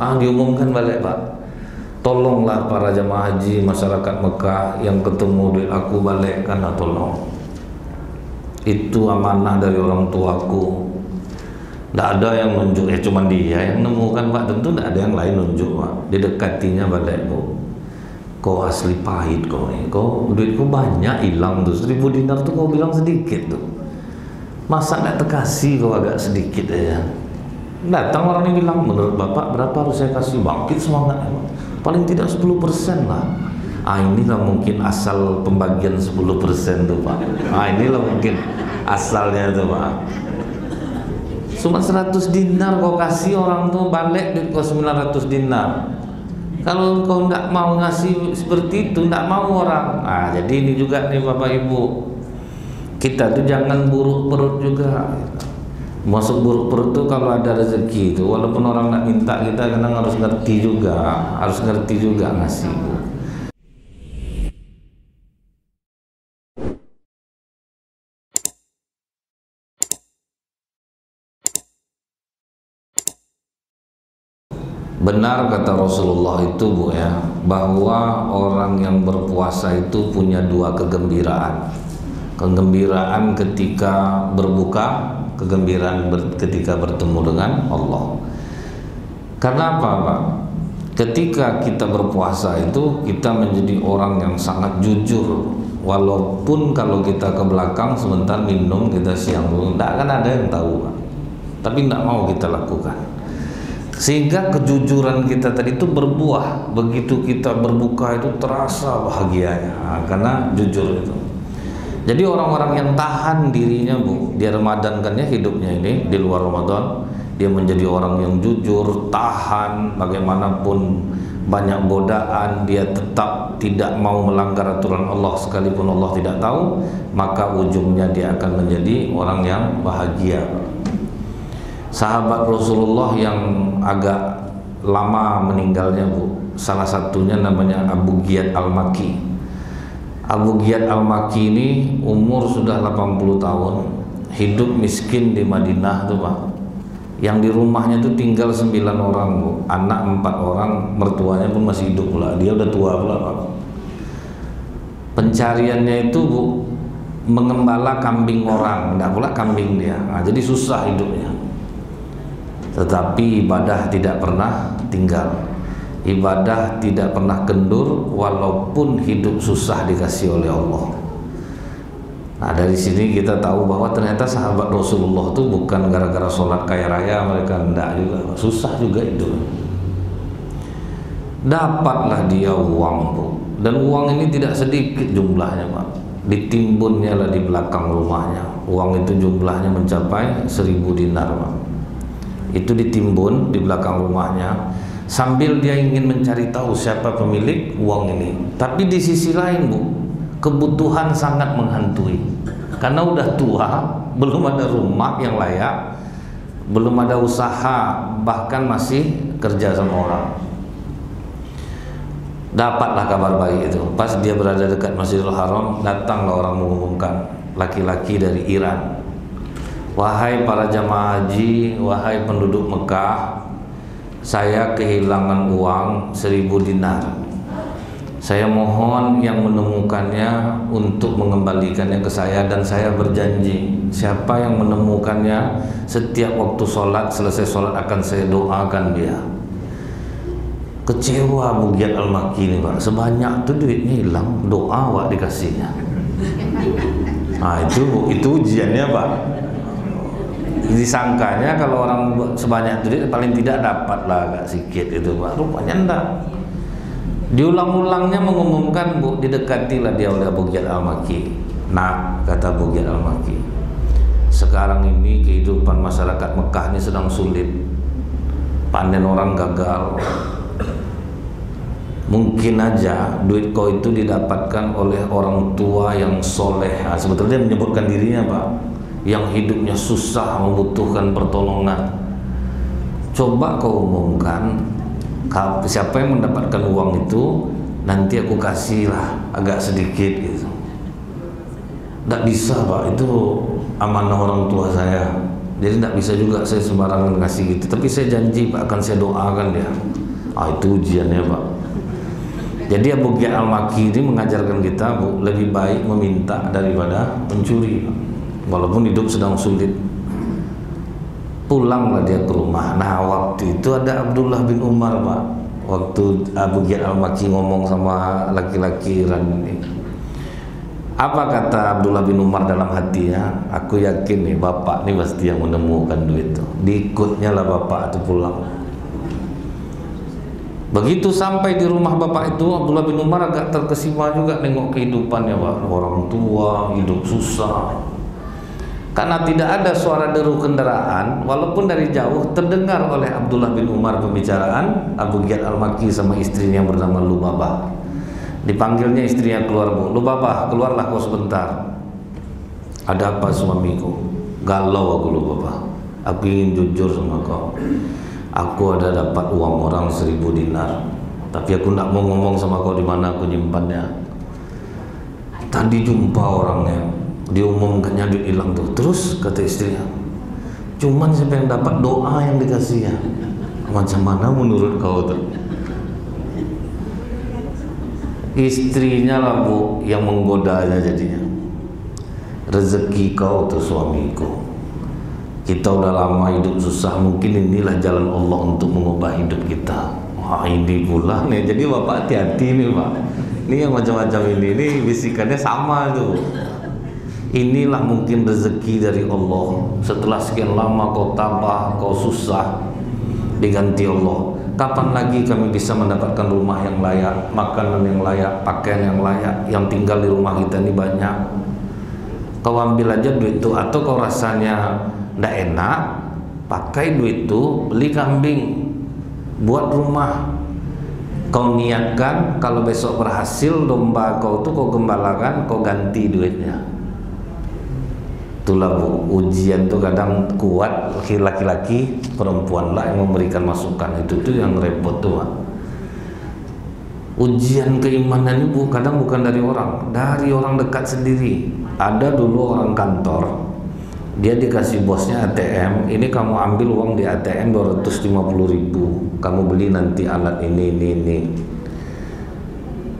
Diumumkan balik Pak, tolonglah para jamaah haji masyarakat Mekah yang ketemu duit aku balik, karena tolong, itu amanah dari orang tuaku. Tidak ada yang nunjuk, ya cuma dia yang nemukan Pak, tentu tidak ada yang lain nunjuk Pak. Didekatinya balik, Bu, kau asli pahit kau nih, kau duitku banyak hilang tuh, 1000 dinar tuh kau bilang sedikit tuh, masa nggak terkasih kau agak sedikit aja. Datang orang ini bilang, menurut Bapak berapa harus saya kasih? Bangkit semangatnya Pak, paling tidak 10% lah. Inilah mungkin asal pembagian 10% tuh Pak. Inilah mungkin asalnya tuh Pak. Cuma 100 dinar kau kasih orang tuh, balik duit kau 900 dinar. Kalau kau tidak mau ngasih seperti itu, tidak mau orang. Jadi ini juga nih Bapak Ibu, kita tuh jangan buruk perut juga. Masuk buruk perut tuh kalau ada rezeki itu, walaupun orang nggak minta, kita kadang harus ngerti juga ngasih. Benar kata Rasulullah itu Bu ya, bahwa orang yang berpuasa itu punya 2 kegembiraan. Kegembiraan ketika berbuka, kegembiraan ketika bertemu dengan Allah. Karena apa Pak? Ketika kita berpuasa itu kita menjadi orang yang sangat jujur. Walaupun kalau kita ke belakang sebentar minum, kita siang dulu, tidak akan ada yang tahu Pak. Tapi tidak mau kita lakukan. Sehingga kejujuran kita tadi itu berbuah. Begitu kita berbuka itu terasa bahagianya, karena jujur itu. Jadi orang-orang yang tahan dirinya Bu, dia Ramadan-kannya hidupnya ini di luar Ramadan, dia menjadi orang yang jujur, tahan bagaimanapun banyak godaan, dia tetap tidak mau melanggar aturan Allah sekalipun Allah tidak tahu, maka ujungnya dia akan menjadi orang yang bahagia. Sahabat Rasulullah yang agak lama meninggalnya Bu, salah satunya namanya Abu Ghiyad Al-Makki. Abu Ghiyad Al-Makki ini umur sudah 80 tahun, hidup miskin di Madinah tuh Pak. Yang di rumahnya tuh tinggal 9 orang Bu, anak 4 orang, mertuanya pun masih hidup pula, dia udah tua pula Pak. Pencariannya itu Bu, mengembala kambing orang, enggak pula kambing dia. Jadi susah hidupnya. Tetapi ibadah tidak pernah tinggal, ibadah tidak pernah kendur, walaupun hidup susah dikasih oleh Allah. Dari sini kita tahu bahwa ternyata sahabat Rasulullah itu bukan gara-gara sholat kaya raya mereka, enggak juga, susah juga itu. Dapatlah dia uang Bu, dan uang ini tidak sedikit jumlahnya Pak. Ditimbunnya lah di belakang rumahnya, uang itu jumlahnya mencapai 1000 dinar Pak. Itu ditimbun di belakang rumahnya sambil dia ingin mencari tahu siapa pemilik uang ini. Tapi di sisi lain Bu, kebutuhan sangat menghantui, karena udah tua, belum ada rumah yang layak, belum ada usaha, bahkan masih kerja sama orang. Dapatlah kabar baik itu, pas dia berada dekat Masjidil Haram, datanglah orang mengumumkan, laki-laki dari Iran. Wahai para jamaah haji, wahai penduduk Mekah, saya kehilangan uang 1000 dinar. Saya mohon yang menemukannya untuk mengembalikannya ke saya, dan saya berjanji siapa yang menemukannya setiap waktu sholat, selesai sholat akan saya doakan dia. Kecewa Abu Ghiyad Al-Makki ini Pak, sebanyak itu duitnya hilang, doa Pak dikasihnya. Itu ujiannya Pak. Disangkanya kalau orang sebanyak itu paling tidak dapat lah agak sedikit itu Pak, rupanya enggak. Diulang-ulangnya mengumumkan Bu, didekatilah dia oleh Abu Ghiyad Al-Makki. Nah, kata Abu Ghiyad Al-Makki, sekarang ini kehidupan masyarakat Mekah ini sedang sulit, panen orang gagal. Mungkin aja duit kau itu didapatkan oleh orang tua yang soleh. Sebetulnya dia menyebutkan dirinya Pak, yang hidupnya susah, membutuhkan pertolongan. Coba kau umumkan siapa yang mendapatkan uang itu, nanti aku kasihlah agak sedikit gitu. Tidak bisa Pak, itu amanah orang tua saya, jadi tidak bisa juga saya sembarangan kasih gitu. Tapi saya janji Pak, akan saya doakan dia. Itu ujiannya Pak. Jadi Abu Ghiyad Al-Makki ini mengajarkan kita, Bu, lebih baik meminta daripada mencuri, walaupun hidup sedang sulit. Pulanglah dia ke rumah. Nah, waktu itu ada Abdullah bin Umar, Pak. Waktu Abu Ghiyad Al-Makki ngomong sama laki-laki Iran ini, apa kata Abdullah bin Umar dalam hatinya? Aku yakin nih bapak nih pasti yang menemukan duit itu. Diikutnya lah bapak itu pulang. Begitu sampai di rumah bapak itu, Abdullah bin Umar agak terkesima juga nengok kehidupannya, Pak. Orang tua hidup susah. Karena tidak ada suara deru kendaraan, walaupun dari jauh terdengar oleh Abdullah bin Umar pembicaraan Abu Ghiyad Al-Makki sama istrinya yang bernama Lubabah. Dipanggilnya istrinya keluar, Bu. Lubabah, keluarlah kau sebentar. Ada apa suamiku? Galau aku, Lubabah. Aku ingin jujur sama kau. Aku ada dapat uang orang 1000 dinar, tapi aku tidak mau ngomong sama kau di mana aku nyimpannya. Tadi jumpa orangnya, diumumkannya duit hilang tuh. Terus kata istrinya, cuman siapa yang dapat doa yang dikasihnya. Macam mana menurut kau tuh? Istrinya lah, Bu, yang menggodanya jadinya. Rezeki kau tuh suamiku. Kita udah lama hidup susah, mungkin inilah jalan Allah untuk mengubah hidup kita. Wah, ini pula nih. Jadi bapak hati-hati nih, Pak. Ini yang macam-macam ini bisikannya sama tuh. Inilah mungkin rezeki dari Allah. Setelah sekian lama kau tabah, kau susah, diganti Allah. Kapan lagi kami bisa mendapatkan rumah yang layak, makanan yang layak, pakaian yang layak? Yang tinggal di rumah kita ini banyak. Kau ambil aja duit itu, atau kau rasanya ndak enak, pakai duit itu beli kambing, buat rumah. Kau niatkan kalau besok berhasil domba kau tuh kau gembalakan, kau ganti duitnya. Itulah, Bu, ujian tuh kadang kuat laki-laki, perempuan lah yang memberikan masukan. Itu tuh yang repot tuh, Pak. Ujian keimanan ini, Bu, kadang bukan dari orang dekat sendiri. Ada dulu orang kantor, dia dikasih bosnya ATM, ini kamu ambil uang di ATM 250.000, kamu beli nanti alat ini.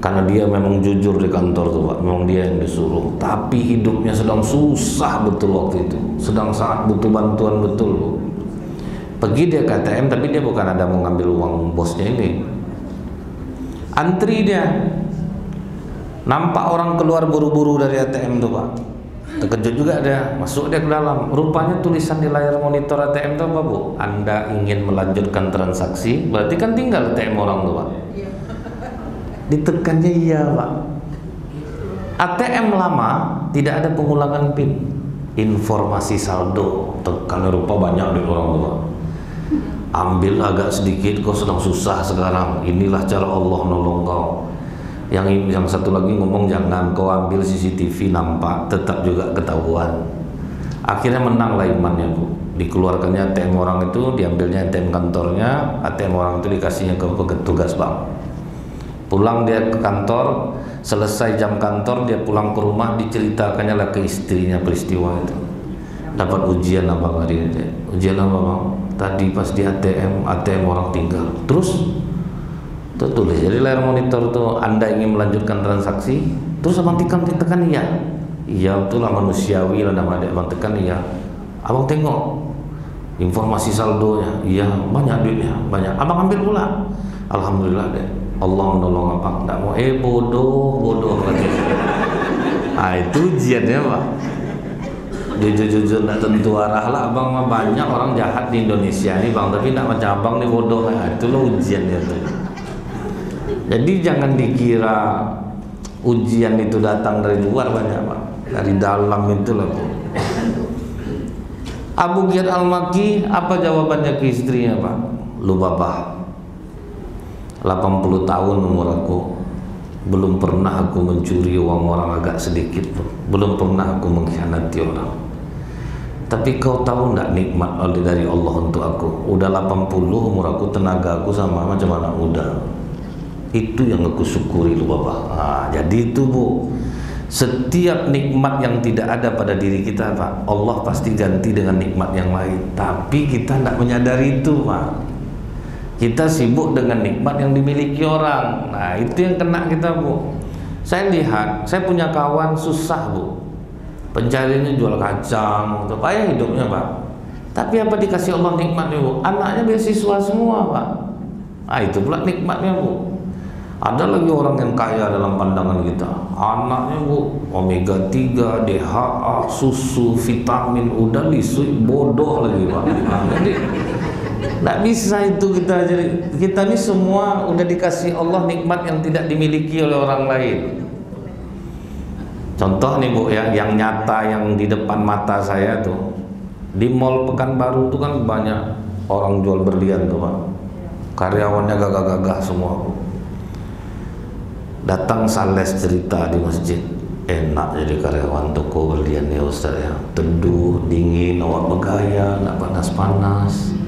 Karena dia memang jujur di kantor tuh, Pak, memang dia yang disuruh. Tapi hidupnya sedang susah betul waktu itu, sedang sangat butuh bantuan betul, Bu. Pergi dia ke ATM, tapi dia bukan ada mau ngambil uang bosnya ini. Antri dia, nampak orang keluar buru-buru dari ATM tuh, Pak. Terkejut juga dia, masuk dia ke dalam. Rupanya tulisan di layar monitor ATM itu apa, Bu? Anda ingin melanjutkan transaksi, berarti kan tinggal ATM orang tuh, Pak. Ditekannya iya, Pak. ATM lama tidak ada pengulangan PIN, informasi saldo. Tekan, rupa banyak duit orang tuh, Pak. Ambil agak sedikit, kau sedang susah sekarang. Inilah cara Allah nolong kau. Yang satu lagi ngomong, jangan kau ambil CCTV nampak, tetap juga ketahuan. Akhirnya menanglah imannya, Bu. Dikeluarkannya ATM orang itu, diambilnya ATM kantornya, ATM orang itu dikasihnya ke petugas bank. Pulang dia ke kantor, selesai jam kantor dia pulang ke rumah, diceritakannya lah ke istrinya peristiwa itu. Dapat ujian apa hari ini? Ujian apa, Bang? Tadi pas di ATM orang tinggal. Terus tulis jadi layar monitor tuh, Anda ingin melanjutkan transaksi, terus abang tekan iya. Iya, itulah manusiawi lah, nama dia. Abang tekan iya. Abang tengok informasi saldonya, iya banyak duitnya, banyak. Abang ambil pula. Alhamdulillah deh, Allah menolong abang. Nggak mau bodoh lagi. Itu ujiannya, Pak. Jujur nggak tentu arah lah, abang mah banyak orang jahat di Indonesia ini, Bang, tapi nggak macam abang nih bodoh. Itulah ujiannya tuh. Jadi jangan dikira ujian itu datang dari luar, banyak, Pak. Dari dalam itulah, Bu. Abu Ghiyad Al-Makki, apa jawabannya ke istrinya, Pak? Lubabah, 80 tahun umur aku, belum pernah aku mencuri uang orang agak sedikit pun. Belum pernah aku mengkhianati orang. Tapi kau tahu enggak nikmat dari Allah untuk aku? Udah 80 umur aku, tenaga aku sama macam anak muda. Itu yang aku syukuri, Lubabah. Jadi itu, Bu, setiap nikmat yang tidak ada pada diri kita, Pak, Allah pasti ganti dengan nikmat yang lain. Tapi kita tidak menyadari itu, Pak. Kita sibuk dengan nikmat yang dimiliki orang. Nah, itu yang kena kita, Bu. Saya lihat, saya punya kawan susah, Bu. Pencariannya jual kacang, untuk payah hidupnya, Pak. Tapi apa dikasih Allah nikmatnya, Bu? Anaknya beasiswa semua, Pak. Ah, itu pula nikmatnya, Bu. Ada lagi orang yang kaya dalam pandangan kita, anaknya, Bu, omega 3, DHA, susu, vitamin, udah lisui, bodoh lagi, Pak. Nah, jadi nggak bisa itu kita. Jadi kita ini semua udah dikasih Allah nikmat yang tidak dimiliki oleh orang lain. Contoh nih, Bu, ya, yang nyata yang di depan mata saya tuh, di Mall Pekanbaru tuh kan banyak orang jual berlian tuh, Pak. Karyawannya gagah-gagah semua, Bu. Datang sales cerita di masjid, enak jadi karyawan toko berlian ya Ustaz ya, teduh, dingin, awak bergaya, nggak panas-panas.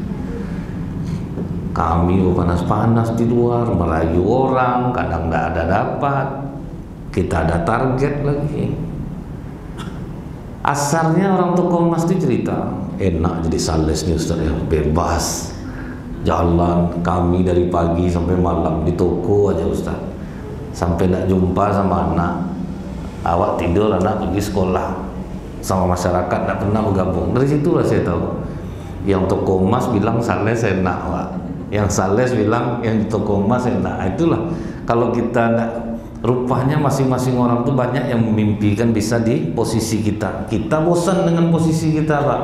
Kami panas-panas di luar, merayu orang, kadang nggak ada dapat, kita ada target lagi. Asarnya orang toko emas itu cerita, enak jadi sales nih Ustaz ya, bebas jalan, kami dari pagi sampai malam di toko aja Ustaz, sampai nak jumpa sama anak, awak tidur, anak pergi sekolah, sama masyarakat tak pernah bergabung. Dari situlah saya tahu, yang toko emas bilang sales enak, Pak. Yang sales bilang yang di toko emas enak. Itulah kalau kita nak, rupanya masing-masing orang tuh banyak yang memimpikan bisa di posisi kita. Kita bosan dengan posisi kita, Pak.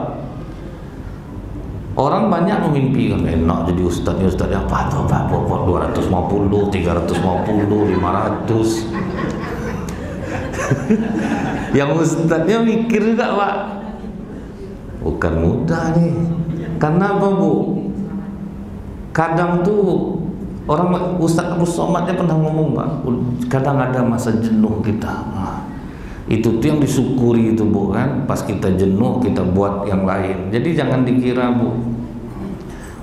Orang banyak memimpikan enak jadi ustadz ya, apa 250, 350, 500. Yang ustadznya mikir juga, Pak, bukan mudah nih. Karena apa, Bu? Kadang tuh orang, Ustadz Abu Somadnya pernah ngomong, Pak, kadang ada masa jenuh kita. Nah, itu tuh yang disyukuri itu, Bu, kan? Pas kita jenuh kita buat yang lain. Jadi jangan dikira, Bu,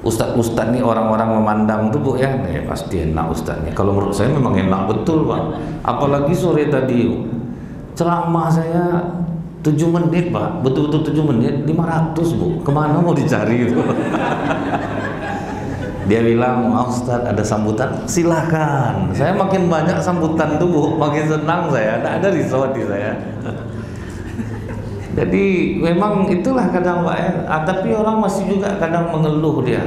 Ustadz nih orang-orang memandang tuh, Bu, ya, pasti enak Ustadz nih. Kalau menurut saya memang enak betul, Pak. Apalagi sore tadi ceramah saya 7 menit, Pak, betul-betul 7 menit, 500, Bu. Kemana mau dicari itu? Dia bilang, maaf Ustaz, ada sambutan, silahkan. Saya makin banyak sambutan tuh, Bu, makin senang saya. Ada risau di saya. Jadi memang itulah kadang, Pak, ya. Tapi orang masih juga kadang mengeluh dia.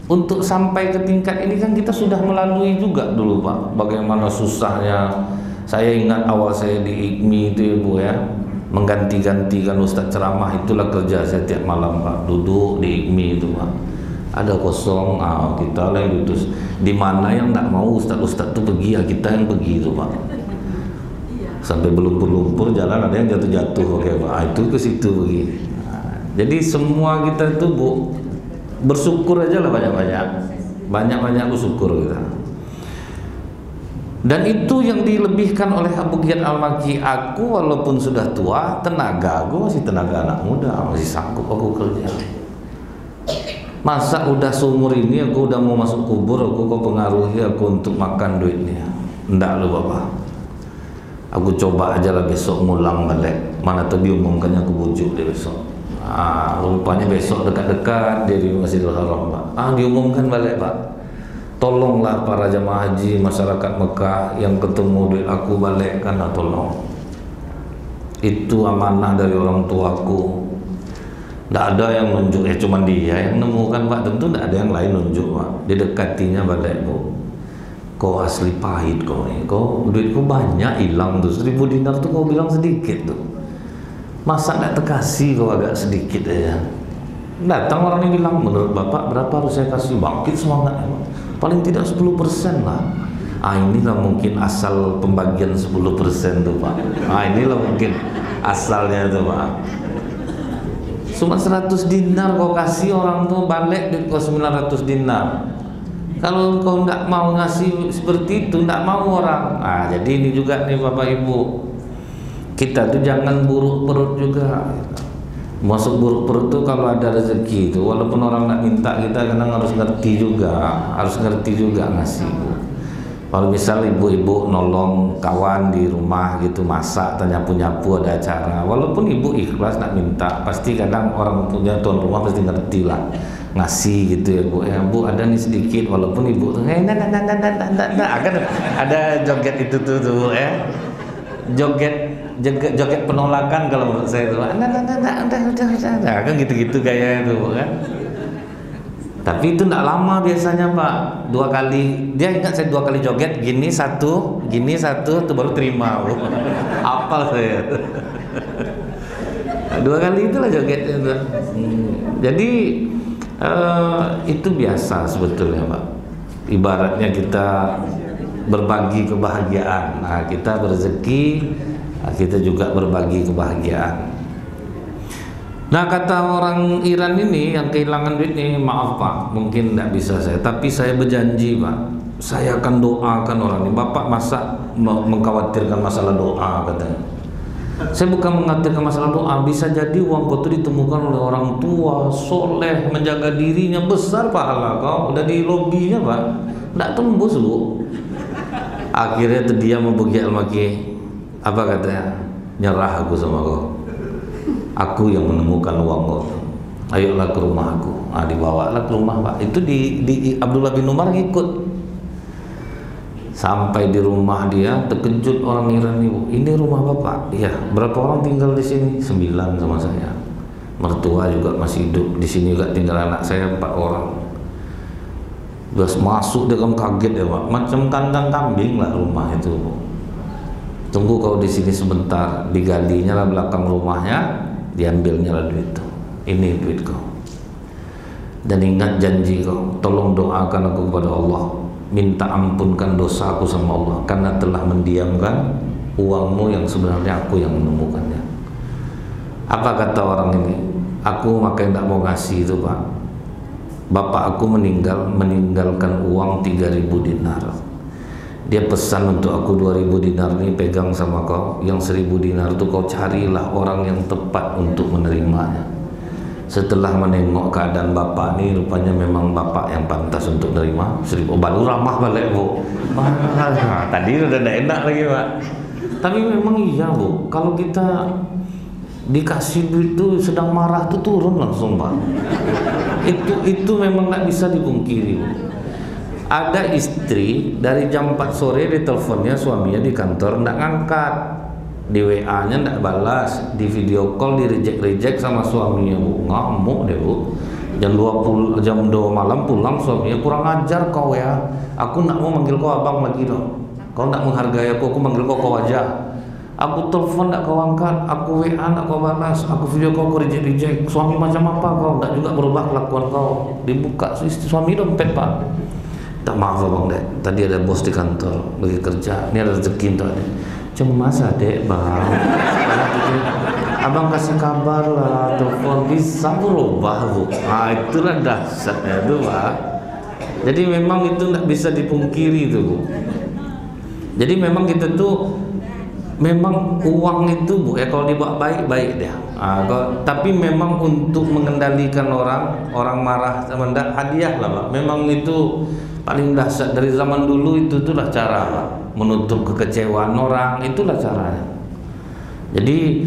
Untuk sampai ke tingkat ini kan kita sudah melalui juga dulu, Pak. Bagaimana susahnya. Saya ingat awal saya di IKMI itu, ya, Bu, ya, mengganti-gantikan Ustaz ceramah, itulah kerja saya tiap malam, Pak. Duduk di IKMI itu, Pak. Ada kosong, kita lah yang duduk. Di mana yang tak mau Ustaz-Ustaz itu pergi, ya kita yang pergi itu, Pak. Sampai berlumpur-lumpur jalan, ada yang jatuh-jatuh, oke, Pak. Itu ke situ pergi. Jadi semua kita itu, Bu, bersyukur aja lah banyak-banyak bersyukur kita. Dan itu yang dilebihkan oleh Abu Ghiyad Al-Makki. Aku walaupun sudah tua, tenaga aku masih tenaga anak muda, masih sanggup aku kerja. Masa udah seumur ini aku udah mau masuk kubur, aku kok pengaruhi aku untuk makan duitnya? Enggak loh, Bapak. Aku coba aja lah besok ngulang balik. Mana tuh diumumkannya, aku bujuk dia besok. Rupanya besok dekat-dekat dia di Masjidil Haram, Pak. Diumumkan balik, Pak. Tolonglah para jamaah haji masyarakat Mekah yang ketemu duit aku balik, karena tolong. Itu amanah dari orang tuaku. Tidak ada yang nunjuk, ya cuman dia yang nemukan, Pak. Tentu tidak ada yang lain nunjuk, Pak. Didekatinya balik, Bu. Kau asli pahit kau nih, kau duitku banyak hilang tuh, 1000 dinar tuh kau bilang sedikit tuh. Masa nggak terkasih kau agak sedikit aja? Datang orang ini bilang, menurut Bapak berapa harus saya kasih? Bangkit semangat, paling tidak 10% lah. Inilah mungkin asal pembagian 10% tuh, Pak. Inilah mungkin asalnya tuh, Pak. Cuma 100 dinar kau kasih orang tuh, balik duit kau 900 dinar. Kalau kau tidak mau ngasih seperti itu, tidak mau orang. Jadi ini juga nih Bapak Ibu, kita tuh jangan buruk perut juga. Masuk buruk perut tuh kalau ada rezeki itu, walaupun orang nak minta, kita kadang harus ngerti juga ngasih, Bu. Kalau misal ibu-ibu nolong kawan di rumah gitu, masak, nyapu-nyapu, ada acara, walaupun ibu ikhlas nak minta, pasti kadang orang punya tuan rumah pasti ngerti lah, ngasih gitu ya Bu ya, Bu ada nih sedikit, walaupun ibu tuh akan ada joget itu tuh Bu ya, joget penolakan kalau menurut saya tuh, udah kan gitu-gitu gaya itu Bu kan. Tapi itu tidak lama biasanya Pak, 2 kali dia ingat saya 2 kali joget, gini satu tuh baru terima Bu. Apal saya. 2 kali itulah jogetnya tuh. Jadi itu biasa sebetulnya Pak. Ibaratnya kita berbagi kebahagiaan. Nah, kita berzeki, kita juga berbagi kebahagiaan. Nah, kata orang Iran ini yang kehilangan duit nih, maaf Pak, mungkin tidak bisa saya, tapi saya berjanji Pak, saya akan doakan orang ini. Bapak masa mengkhawatirkan masalah doa katanya. Saya bukan mengkhawatirkan masalah doa, bisa jadi uang kau itu ditemukan oleh orang tua, soleh, menjaga dirinya, besar pahala kau, udah di lobinya Pak, tidak tembus Bu. Akhirnya tuh dia membugi Al-Maki, apa katanya, nyerah aku sama kau. Aku yang menemukan uang kau, ayolah ke rumah aku. Nah, dibawalah ke rumah Pak. Itu di Abdullah bin Umar ngikut. Sampai di rumah dia terkejut orang Iran ibu. Ini rumah Bapak? Iya. Berapa orang tinggal di sini? 9 sama saya. Mertua juga masih hidup. Di sini juga tinggal anak saya 4 orang. Terus masuk dia kan kaget ya Pak. Macam kandang kambing lah rumah itu. Tunggu kau di sini sebentar. Digalinya lah belakang rumahnya. Diambilnya lah duit itu. Ini duit kau. Dan ingat janji kau, tolong doakan aku kepada Allah, minta ampunkan dosaku sama Allah, karena telah mendiamkan uangmu yang sebenarnya aku yang menemukannya. Apa kata orang ini? Aku makanya tidak mau ngasih itu Pak. Bapak aku meninggalkan uang 3.000 dinar. Dia pesan untuk aku 2.000 dinar ini pegang sama kau, yang 1.000 dinar itu kau carilah orang yang tepat untuk menerimanya. Setelah menengok keadaan bapak ini, rupanya memang bapak yang pantas untuk menerima 1.000. Baru ramah balik Bu. Tadi udah tidak enak lagi Pak. Tapi memang iya Bu, kalau kita dikasih duit itu sedang marah tuh turun langsung Pak. Itu memang tidak bisa dipungkiri Bu. Ada istri dari jam 4 sore diteleponnya suaminya di kantor, tidak ngangkat, di WA-nya tidak balas, di video call di reject sama suaminya Bu. Ngamuk deh Bu. Jam 2 malam pulang suaminya, kurang ajar kau ya, aku tidak mau manggil kau abang lagi dong, kau tidak menghargai aku manggil kau aja. Aku telepon tidak kau angkat, aku WA tidak kau balas, aku video call kau reject. Suami macam apa kau? Tidak juga berubah kelakuan kau. Dibuka suami dompet Pak. Tak, maaf abang dek, tadi ada bos di kantor lagi kerja, ini ada rezeki untuk adek. Cemas adek bang. Abang kasih kabar lah, telepon bisa berubah Bu. Nah itulah dasarnya itu Pak. Jadi memang itu tidak bisa dipungkiri itu Bu. Jadi memang kita tuh memang uang itu Bu ya, kalau dibawa baik-baik dia. Tapi memang untuk mengendalikan orang marah sama ndak, hadiah lah Pak. Memang itu paling dasar dari zaman dulu, itulah cara Pak, menutup kekecewaan orang, itulah caranya. Jadi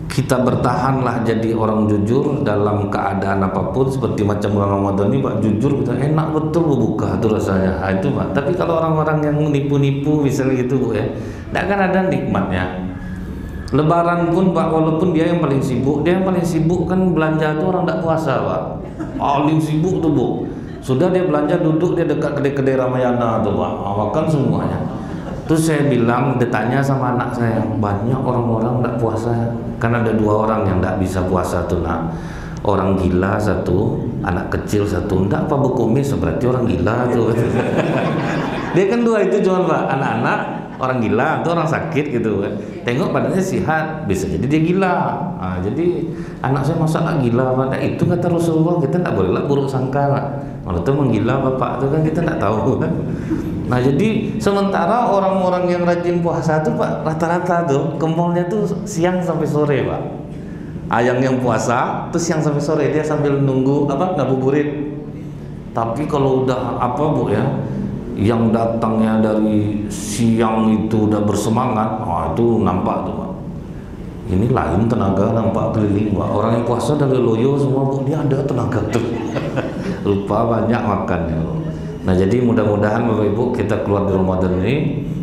kita bertahanlah jadi orang jujur dalam keadaan apapun, seperti macam bulan Ramadan ini Pak, jujur kita enak betul berbuka itu rasanya. Itu Pak. Tapi kalau orang-orang yang nipu-nipu misalnya gitu Bu ya, tidak akan ada nikmatnya. Lebaran pun Pak, walaupun dia yang paling sibuk, kan belanja itu orang tidak puasa Pak, paling sibuk tuh Bu. Sudah dia belanja duduk, dia dekat kedai-kedai Ramayana tuh Pak, makan semuanya. Terus saya bilang, ditanya sama anak saya, banyak orang-orang tidak puasa, kan ada 2 orang yang tidak bisa puasa tuh nak. Orang gila satu, anak kecil satu. Enggak apa berkumis, berarti orang gila tuh. Dia kan 2 itu cuma Pak, anak-anak, orang gila atau orang sakit gitu kan. Tengok badannya sehat, bisa jadi dia gila. Nah, jadi anak saya masa nggak gila Pak? Nah, itu kata Rasulullah, kita tidak bolehlah buruk sangka Pak. Kalau itu menggila bapak itu kan kita tidak tahu kan. Nah jadi sementara orang-orang yang rajin puasa itu Pak, rata-rata tuh ke mallnya tuh siang sampai sore Pak. Yang puasa tuh siang sampai sore, dia sambil nunggu ngabuburit. Tapi kalau udah apa Bu ya, yang datangnya dari siang itu udah bersemangat, itu nampak tuh Pak. Ini lain tenaga nampak keliling Pak. Orang yang puasa dari loyo semua Bu, dia ada tenaga tuh. lupa banyak makannya. Nah, jadi mudah-mudahan Bapak Ibu kita keluar di Ramadan ini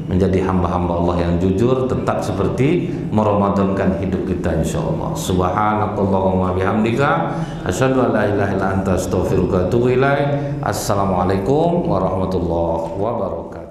menjadi hamba-hamba Allah yang jujur, tetap seperti meramadankan hidup kita insyaallah. Subhanakallahumma bihamdika asyhadu an la ilaha illa anta astaghfiruka wa atubu ilaik. Assalamualaikum warahmatullahi wabarakatuh.